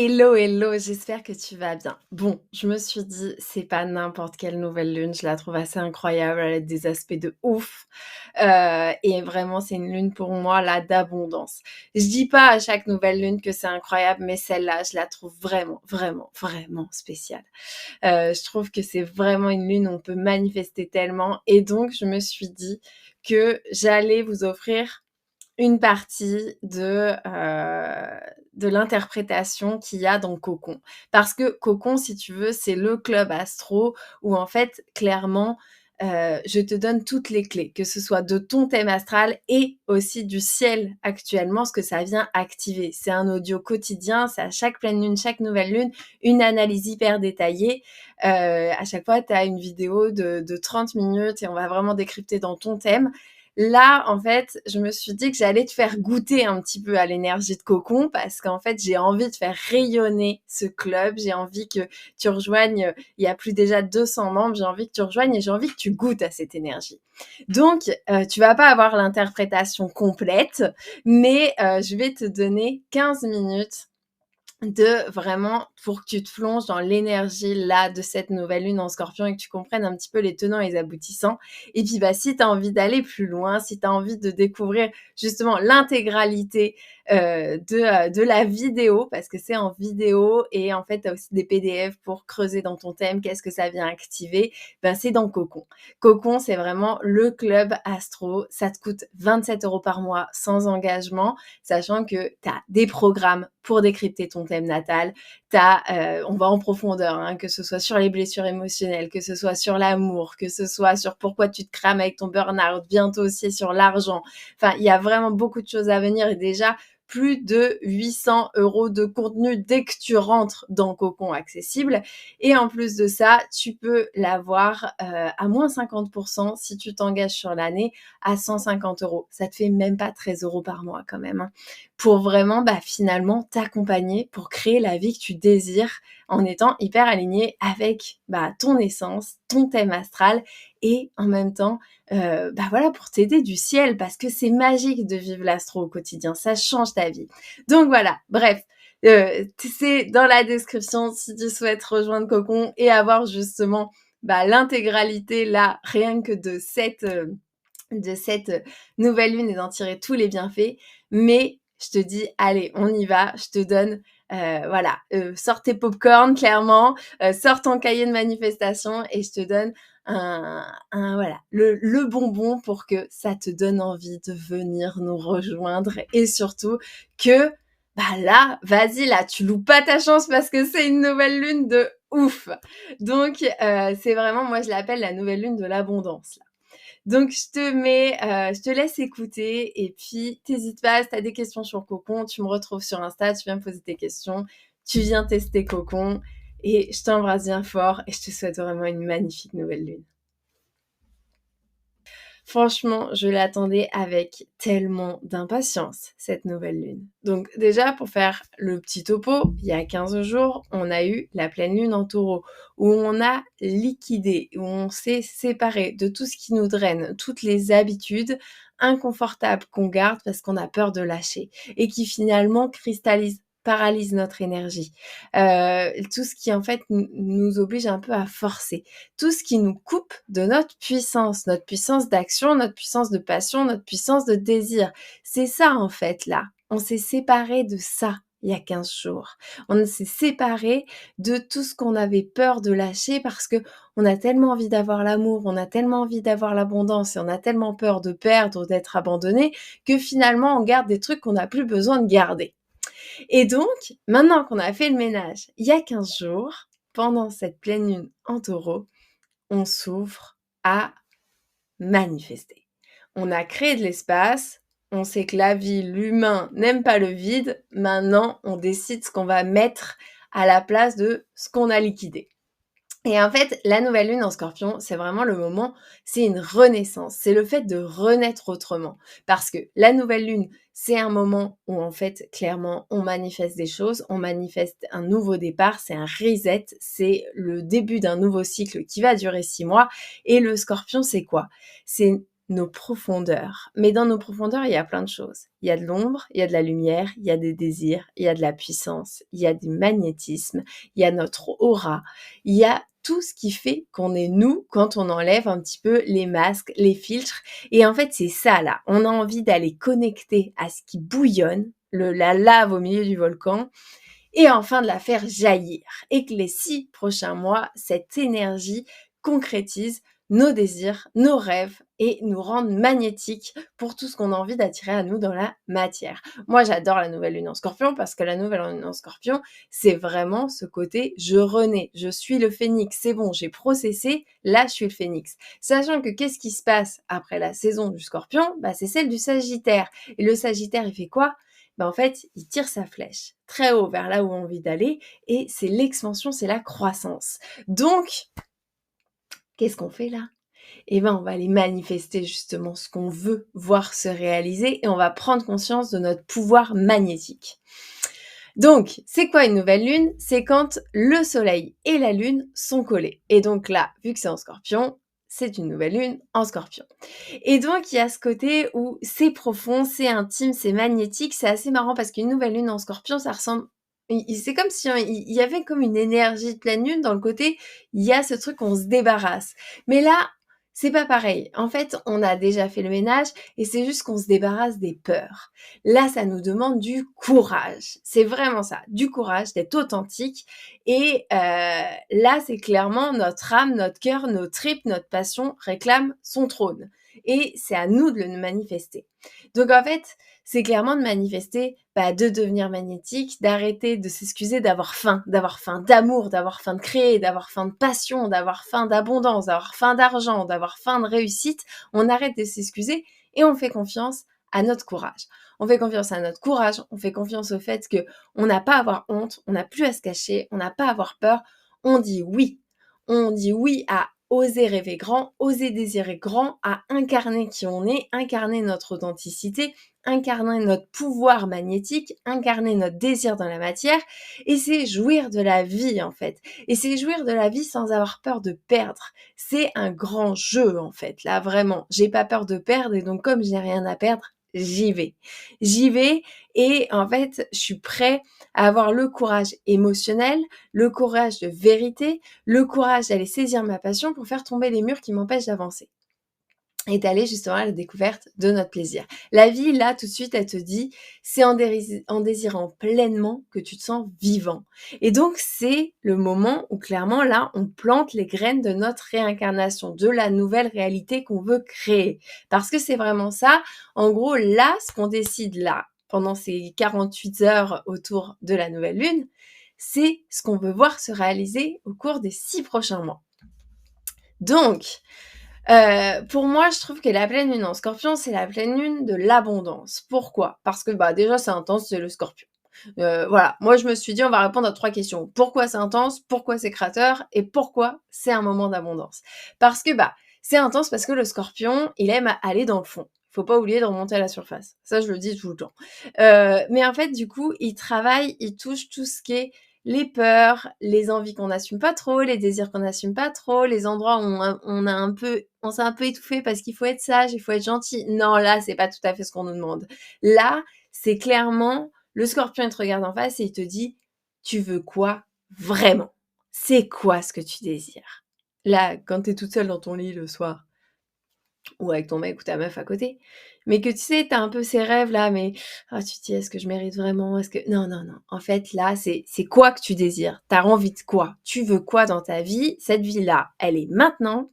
Hello, hello, j'espère que tu vas bien. Bon, je me suis dit, c'est pas n'importe quelle nouvelle lune, je la trouve assez incroyable, elle a des aspects de ouf. Et vraiment, c'est une lune pour moi là d'abondance. Je dis pas à chaque nouvelle lune que c'est incroyable, mais celle-là, je la trouve vraiment, vraiment, vraiment spéciale. Je trouve que c'est vraiment une lune où on peut manifester tellement. Et donc, je me suis dit que j'allais vous offrir une partie de l'interprétation qu'il y a dans Cocon. Parce que Cocon, si tu veux, c'est le club astro où en fait, clairement, je te donne toutes les clés, que ce soit de ton thème astral et aussi du ciel actuellement, ce que ça vient activer. C'est un audio quotidien, c'est à chaque pleine lune, chaque nouvelle lune, une analyse hyper détaillée. À chaque fois, tu as une vidéo de 30 minutes et on va vraiment décrypter dans ton thème. Là, en fait, je me suis dit que j'allais te faire goûter un petit peu à l'énergie de Cocon parce qu'en fait, j'ai envie de faire rayonner ce club. J'ai envie que tu rejoignes, il y a plus déjà 200 membres, j'ai envie que tu rejoignes et j'ai envie que tu goûtes à cette énergie. Donc, tu vas pas avoir l'interprétation complète, mais je vais te donner 15 minutes de vraiment pour que tu te plonges dans l'énergie là de cette nouvelle lune en Scorpion et que tu comprennes un petit peu les tenants et les aboutissants. Et puis bah si tu as envie d'aller plus loin, si tu as envie de découvrir justement l'intégralité de la vidéo, parce que c'est en vidéo et en fait tu as aussi des PDF pour creuser dans ton thème, qu'est-ce que ça vient activer, ben c'est dans Cocon. Cocon, c'est vraiment le club astro, ça te coûte 27 € par mois sans engagement, sachant que tu as des programmes pour décrypter ton thème natal. On va en profondeur, hein, que ce soit sur les blessures émotionnelles, que ce soit sur l'amour, que ce soit sur pourquoi tu te crames avec ton burn-out, bientôt aussi sur l'argent. Enfin, il y a vraiment beaucoup de choses à venir et déjà, plus de 800 € de contenu dès que tu rentres dans Cocon accessible. Et en plus de ça, tu peux l'avoir à moins 50% si tu t'engages sur l'année à 150 €. Ça te fait même pas 13 € par mois quand même, hein, pour vraiment finalement t'accompagner pour créer la vie que tu désires en étant hyper aligné avec ton essence, ton thème astral et en même temps voilà, pour t'aider du ciel parce que c'est magique de vivre l'astro au quotidien, ça change ta vie. Donc voilà, bref, c'est dans la description si tu souhaites rejoindre Cocon et avoir justement l'intégralité là, rien que de cette nouvelle lune et d'en tirer tous les bienfaits. Mais je te dis, allez, on y va, je te donne, sors tes popcorn, clairement, sors ton cahier de manifestation et je te donne le bonbon pour que ça te donne envie de venir nous rejoindre et surtout que, là, vas-y, là, tu loupes pas ta chance parce que c'est une nouvelle lune de ouf. Donc, c'est vraiment, moi, je l'appelle la nouvelle lune de l'abondance, là. Donc, je te laisse écouter et puis t'hésites pas, si tu as des questions sur Cocon, tu me retrouves sur Insta, tu viens me poser tes questions, tu viens tester Cocon et je t'embrasse bien fort et je te souhaite vraiment une magnifique nouvelle lune. Franchement, je l'attendais avec tellement d'impatience, cette nouvelle lune. Donc déjà, pour faire le petit topo, il y a 15 jours, on a eu la pleine lune en taureau, où on a liquidé, où on s'est séparé de tout ce qui nous draine, toutes les habitudes inconfortables qu'on garde parce qu'on a peur de lâcher, et qui finalement cristallisent paralyse notre énergie. Tout ce qui en fait nous oblige un peu à forcer, tout ce qui nous coupe de notre puissance d'action, notre puissance de passion, notre puissance de désir. C'est ça en fait là. On s'est séparé de ça il y a 15 jours. On s'est séparé de tout ce qu'on avait peur de lâcher parce que on a tellement envie d'avoir l'amour, on a tellement envie d'avoir l'abondance et on a tellement peur de perdre, d'être abandonné que finalement on garde des trucs qu'on n'a plus besoin de garder. Et donc, maintenant qu'on a fait le ménage, il y a 15 jours, pendant cette pleine lune en taureau, on s'ouvre à manifester. On a créé de l'espace, on sait que la vie, l'humain n'aime pas le vide, maintenant on décide ce qu'on va mettre à la place de ce qu'on a liquidé. Et en fait, la nouvelle lune en Scorpion, c'est vraiment le moment, c'est une renaissance, c'est le fait de renaître autrement. Parce que la nouvelle lune, c'est un moment où en fait, clairement, on manifeste des choses, on manifeste un nouveau départ, c'est un reset, c'est le début d'un nouveau cycle qui va durer 6 mois. Et le Scorpion, c'est quoi? C'est nos profondeurs. Mais dans nos profondeurs, il y a plein de choses. Il y a de l'ombre, il y a de la lumière, il y a des désirs, il y a de la puissance, il y a du magnétisme, il y a notre aura, il y a tout ce qui fait qu'on est nous quand on enlève un petit peu les masques, les filtres. Et en fait, c'est ça là. On a envie d'aller connecter à ce qui bouillonne, la lave au milieu du volcan, et enfin de la faire jaillir. Et que les 6 prochains mois, cette énergie concrétise nos désirs, nos rêves et nous rende magnétiques pour tout ce qu'on a envie d'attirer à nous dans la matière. Moi, j'adore la nouvelle lune en Scorpion parce que la nouvelle lune en Scorpion, c'est vraiment ce côté je renais, je suis le phénix, c'est bon, j'ai processé, là je suis le phénix. Sachant que qu'est-ce qui se passe après la saison du Scorpion? C'est celle du Sagittaire. Et le Sagittaire, il fait quoi? En fait, il tire sa flèche très haut vers là où on a envie d'aller et c'est l'expansion, c'est la croissance. Donc, qu'est-ce qu'on fait là? On va aller manifester justement ce qu'on veut voir se réaliser et on va prendre conscience de notre pouvoir magnétique. Donc, c'est quoi une nouvelle lune? C'est quand le soleil et la lune sont collés. Et donc là, vu que c'est en Scorpion, c'est une nouvelle lune en Scorpion. Et donc, il y a ce côté où c'est profond, c'est intime, c'est magnétique. C'est assez marrant parce qu'une nouvelle lune en Scorpion, ça ressemble... C'est comme si il y avait comme une énergie de pleine lune dans le côté, il y a ce truc qu'on se débarrasse. Mais là, c'est pas pareil. En fait, on a déjà fait le ménage et c'est juste qu'on se débarrasse des peurs. Là, ça nous demande du courage. C'est vraiment ça, du courage, d'être authentique. Et là, c'est clairement notre âme, notre cœur, nos tripes, notre passion réclament son trône. Et c'est à nous de le manifester. Donc en fait, c'est clairement de manifester, de devenir magnétique, d'arrêter de s'excuser d'avoir faim d'amour, d'avoir faim de créer, d'avoir faim de passion, d'avoir faim d'abondance, d'avoir faim d'argent, d'avoir faim de réussite. On arrête de s'excuser et on fait confiance à notre courage. On fait confiance à notre courage, on fait confiance au fait que on n'a pas à avoir honte, on n'a plus à se cacher, on n'a pas à avoir peur. On dit oui. On dit oui à oser rêver grand, oser désirer grand, à incarner qui on est, incarner notre authenticité, incarner notre pouvoir magnétique, incarner notre désir dans la matière, et c'est jouir de la vie en fait. Et c'est jouir de la vie sans avoir peur de perdre. C'est un grand jeu en fait, là vraiment. J'ai pas peur de perdre et donc comme j'ai rien à perdre, j'y vais. J'y vais et en fait, je suis prêt à avoir le courage émotionnel, le courage de vérité, le courage d'aller saisir ma passion pour faire tomber les murs qui m'empêchent d'avancer et d'aller justement à la découverte de notre plaisir. La vie, là, tout de suite, elle te dit, c'est en désirant pleinement que tu te sens vivant. Et donc, c'est le moment où, clairement, là, on plante les graines de notre réincarnation, de la nouvelle réalité qu'on veut créer. Parce que c'est vraiment ça. En gros, là, ce qu'on décide là, pendant ces 48 heures autour de la nouvelle lune, c'est ce qu'on veut voir se réaliser au cours des 6 prochains mois. Donc, pour moi, je trouve que la pleine lune en Scorpion, c'est la pleine lune de l'abondance. Pourquoi? Parce que déjà c'est intense, c'est le Scorpion. Voilà, moi je me suis dit on va répondre à 3 questions. Pourquoi c'est intense? Pourquoi c'est créateur? Et pourquoi c'est un moment d'abondance? Parce que c'est intense parce que le Scorpion, il aime aller dans le fond. Faut pas oublier de remonter à la surface. Ça, je le dis tout le temps. Mais en fait, du coup, il travaille, il touche tout ce qui est les peurs, les envies qu'on n'assume pas trop, les désirs qu'on n'assume pas trop, les endroits où on s'est un peu étouffé parce qu'il faut être sage, il faut être gentil. Non, là, c'est pas tout à fait ce qu'on nous demande. Là, c'est clairement le Scorpion, il te regarde en face et il te dit, tu veux quoi vraiment? C'est quoi ce que tu désires? Là, quand t'es toute seule dans ton lit le soir, ou avec ton mec ou ta meuf à côté, mais que tu sais, t'as un peu ces rêves là, mais tu te dis, est-ce que je mérite vraiment? Est-ce que... Non, non, non. En fait, là, c'est quoi que tu désires? T'as envie de quoi? Tu veux quoi dans ta vie? Cette vie-là, elle est maintenant.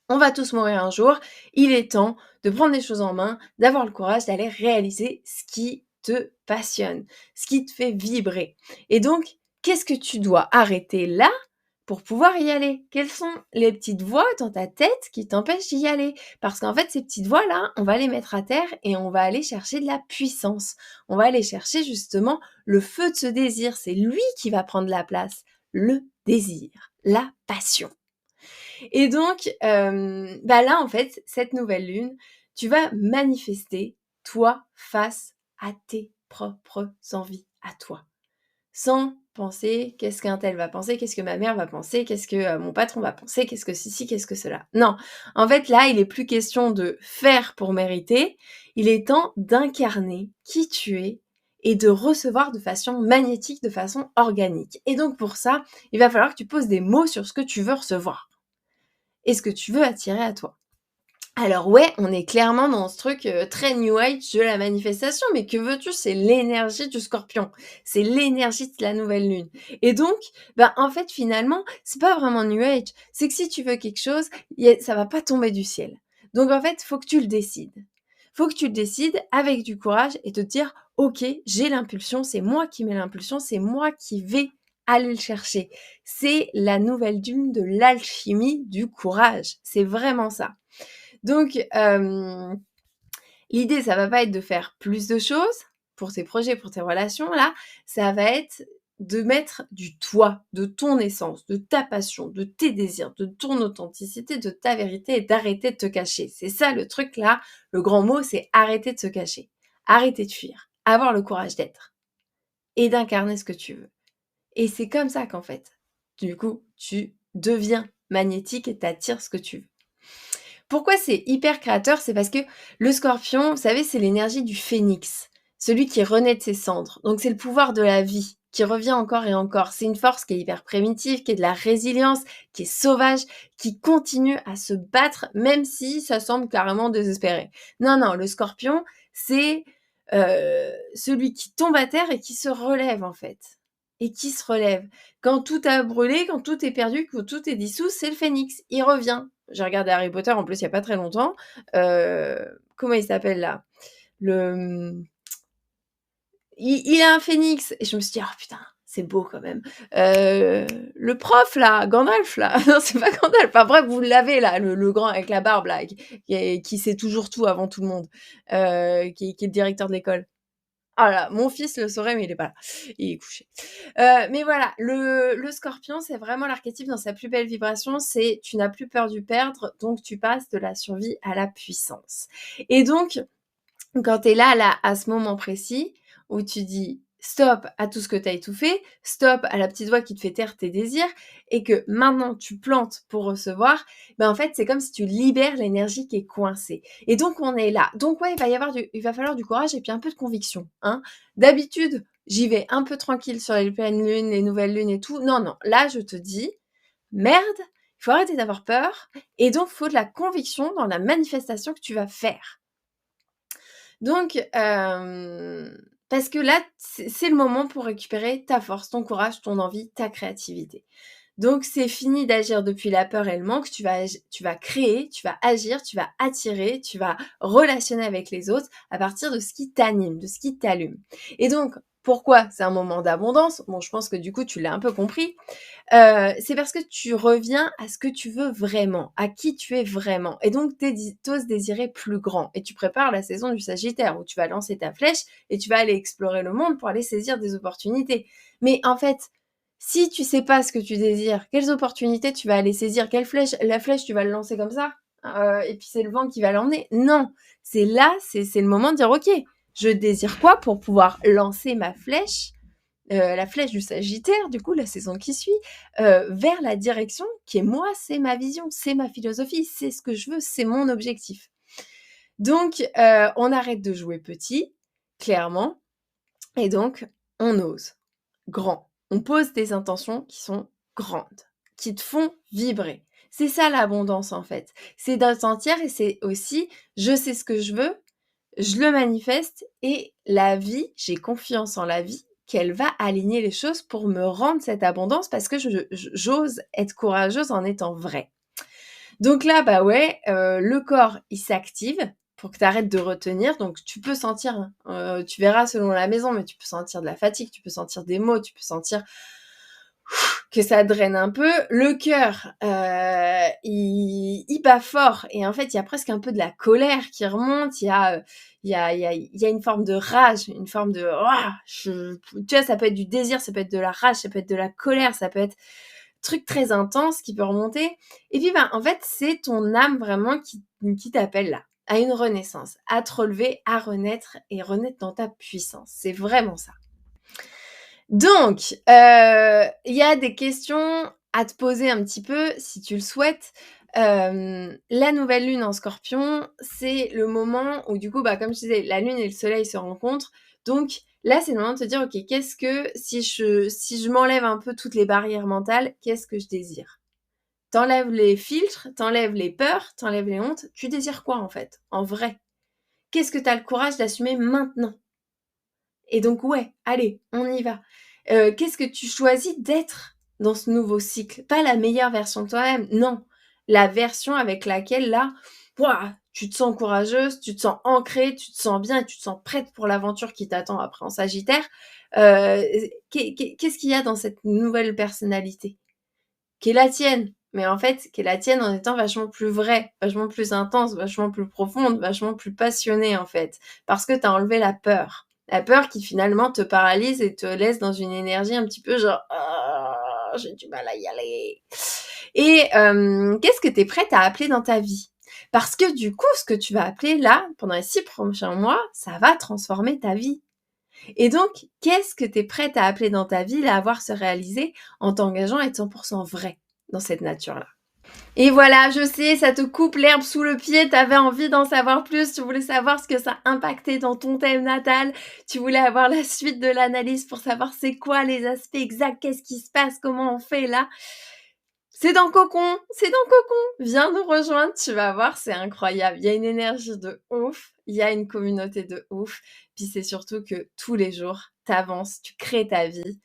On va tous mourir un jour. Il est temps de prendre les choses en main, d'avoir le courage d'aller réaliser ce qui te passionne, ce qui te fait vibrer. Et donc, qu'est-ce que tu dois arrêter là pour pouvoir y aller? Quelles sont les petites voix dans ta tête qui t'empêchent d'y aller? Parce qu'en fait, ces petites voix-là, on va les mettre à terre et on va aller chercher de la puissance. On va aller chercher justement le feu de ce désir. C'est lui qui va prendre la place. Le désir, la passion. Et donc, là, en fait, cette nouvelle lune, tu vas manifester, toi, face à tes propres envies, à toi. sans penser qu'est-ce qu'un tel va penser, qu'est-ce que ma mère va penser, qu'est-ce que mon patron va penser, qu'est-ce que ceci, qu'est-ce que cela. Non, en fait là, il est plus question de faire pour mériter, il est temps d'incarner qui tu es et de recevoir de façon magnétique, de façon organique. Et donc pour ça, il va falloir que tu poses des mots sur ce que tu veux recevoir et ce que tu veux attirer à toi. Alors ouais, on est clairement dans ce truc très New Age de la manifestation, mais que veux-tu? C'est l'énergie du Scorpion, c'est l'énergie de la nouvelle lune. Et donc, en fait, finalement, c'est pas vraiment New Age. C'est que si tu veux quelque chose, ça va pas tomber du ciel. Donc en fait, faut que tu le décides. Faut que tu le décides avec du courage et te dire, ok, j'ai l'impulsion, c'est moi qui mets l'impulsion, c'est moi qui vais aller le chercher. C'est la nouvelle lune de l'alchimie du courage. C'est vraiment ça. Donc, l'idée, ça va pas être de faire plus de choses pour tes projets, pour tes relations, là. Ça va être de mettre du toi, de ton essence, de ta passion, de tes désirs, de ton authenticité, de ta vérité et d'arrêter de te cacher. C'est ça le truc, là. Le grand mot, c'est arrêter de se cacher. Arrêter de fuir. Avoir le courage d'être. Et d'incarner ce que tu veux. Et c'est comme ça qu'en fait, du coup, tu deviens magnétique et t'attires ce que tu veux. Pourquoi c'est hyper créateur? C'est parce que le Scorpion, vous savez, c'est l'énergie du phénix, celui qui renaît de ses cendres. Donc c'est le pouvoir de la vie qui revient encore et encore. C'est une force qui est hyper primitive, qui est de la résilience, qui est sauvage, qui continue à se battre même si ça semble carrément désespéré. Non, non, le Scorpion, c'est celui qui tombe à terre et qui se relève en fait. Et qui se relève. Quand tout a brûlé, quand tout est perdu, quand tout est dissous, c'est le phénix. Il revient. J'ai regardé Harry Potter en plus il y a pas très longtemps. Comment il s'appelle là? Le il a un phénix et je me suis dit: «Oh putain, c'est beau quand même». Le prof là, Gandalf là, non c'est pas Gandalf, enfin bref, vous l'avez là, le grand avec la barbe là, qui sait toujours tout avant tout le monde, qui est le directeur de l'école. Ah là, mon fils le saurait, mais il est pas là. Il est couché. Mais voilà, le Scorpion, c'est vraiment l'archétype dans sa plus belle vibration, c'est tu n'as plus peur du perdre, donc tu passes de la survie à la puissance. Et donc, quand tu es là, à ce moment précis, où tu dis stop à tout ce que tu as étouffé, stop à la petite voix qui te fait taire tes désirs, et que maintenant tu plantes pour recevoir, en fait, c'est comme si tu libères l'énergie qui est coincée. Et donc, on est là. Donc, ouais, il va falloir du courage et puis un peu de conviction, hein. D'habitude, j'y vais un peu tranquille sur les pleines lunes, les nouvelles lunes et tout. Non, non. Là, je te dis, merde, il faut arrêter d'avoir peur. Et donc, il faut de la conviction dans la manifestation que tu vas faire. Donc, parce que là, c'est le moment pour récupérer ta force, ton courage, ton envie, ta créativité. Donc, c'est fini d'agir depuis la peur et le manque. Tu vas créer, tu vas agir, tu vas attirer, tu vas relationner avec les autres à partir de ce qui t'anime, de ce qui t'allume. Et donc, pourquoi c'est un moment d'abondance? Bon, je pense que du coup, tu l'as un peu compris. C'est parce que tu reviens à ce que tu veux vraiment, à qui tu es vraiment. Et donc, t'oses désirer plus grand. Et tu prépares la saison du Sagittaire où tu vas lancer ta flèche et tu vas aller explorer le monde pour aller saisir des opportunités. Mais en fait, si tu sais pas ce que tu désires, quelles opportunités tu vas aller saisir, la flèche tu vas le lancer comme ça, et puis c'est le vent qui va l'emmener. Non, c'est là, c'est le moment de dire ok, je désire quoi pour pouvoir lancer ma flèche, la flèche du Sagittaire, du coup, la saison qui suit, vers la direction qui est moi, c'est ma vision, c'est ma philosophie, c'est ce que je veux, c'est mon objectif. Donc, on arrête de jouer petit, clairement, et donc, on ose grand. On pose des intentions qui sont grandes, qui te font vibrer. C'est ça l'abondance en fait. C'est d'un entière et c'est aussi je sais ce que je veux, je le manifeste et la vie, j'ai confiance en la vie qu'elle va aligner les choses pour me rendre cette abondance parce que j'ose être courageuse en étant vraie. Donc là, ouais, le corps, il s'active pour que tu arrêtes de retenir. Donc tu peux sentir, tu verras selon la maison, mais tu peux sentir de la fatigue, tu peux sentir des maux, tu peux sentir que ça draine un peu. Le cœur, il bat fort et en fait, il y a presque un peu de la colère qui remonte. Il y a une forme de rage, une forme de... tu vois, ça peut être du désir, ça peut être de la rage, ça peut être de la colère, ça peut être truc très intense qui peut remonter. Et puis, en fait, c'est ton âme vraiment qui t'appelle là, à une renaissance, à te relever, à renaître et renaître dans ta puissance. C'est vraiment ça. Donc, il y a des questions à te poser un petit peu, si tu le souhaites. La nouvelle lune en Scorpion, c'est le moment où du coup, comme je disais, la lune et le soleil se rencontrent. Donc là, c'est le moment de te dire: «OK, qu'est-ce que si je m'enlève un peu toutes les barrières mentales, qu'est-ce que je désire?» T'enlèves les filtres, t'enlèves les peurs, t'enlèves les hontes. Tu désires quoi, en fait, en vrai? Qu'est-ce que tu as le courage d'assumer maintenant? Et donc ouais, allez, on y va. Qu'est-ce que tu choisis d'être dans ce nouveau cycle? Pas la meilleure version de toi-même, non. La version avec laquelle là, ouah, tu te sens courageuse, tu te sens ancrée, tu te sens bien, tu te sens prête pour l'aventure qui t'attend après en Sagittaire. Qu'est-ce qu'il y a dans cette nouvelle personnalité? Qui est la tienne, mais en fait, qui est la tienne en étant vachement plus vraie, vachement plus intense, vachement plus profonde, vachement plus passionnée en fait, parce que tu as enlevé la peur. La peur qui finalement te paralyse et te laisse dans une énergie un petit peu genre «Ah, j'ai du mal à y aller». Et qu'est-ce que tu es prête à appeler dans ta vie? Parce que du coup, ce que tu vas appeler là, pendant les 6 prochains mois, ça va transformer ta vie. Et donc, qu'est-ce que tu es prête à appeler dans ta vie, là, à voir se réaliser en t'engageant à être 100% vrai dans cette nature-là? Et voilà, je sais, ça te coupe l'herbe sous le pied, tu avais envie d'en savoir plus, tu voulais savoir ce que ça impactait dans ton thème natal, tu voulais avoir la suite de l'analyse pour savoir c'est quoi les aspects exacts, qu'est-ce qui se passe, comment on fait là. C'est dans Cocon, c'est dans Cocon. Viens nous rejoindre, tu vas voir, c'est incroyable. Il y a une énergie de ouf, il y a une communauté de ouf. Puis c'est surtout que tous les jours, tu avances, tu crées ta vie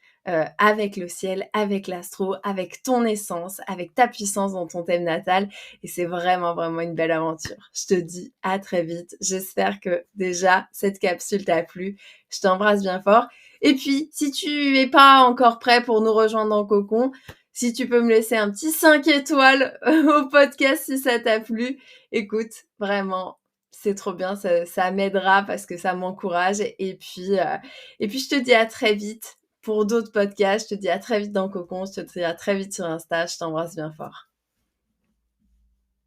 avec le ciel, avec l'astro, avec ton essence, avec ta puissance dans ton thème natal. Et c'est vraiment, vraiment une belle aventure. Je te dis à très vite. J'espère que déjà cette capsule t'a plu. Je t'embrasse bien fort. Et puis, si tu es pas encore prêt pour nous rejoindre dans Cocon, si tu peux me laisser un petit 5 étoiles au podcast si ça t'a plu. Écoute, vraiment, c'est trop bien, ça m'aidera parce que ça m'encourage. Et puis, je te dis à très vite pour d'autres podcasts. Je te dis à très vite dans Cocon. Je te dis à très vite sur Insta. Je t'embrasse bien fort.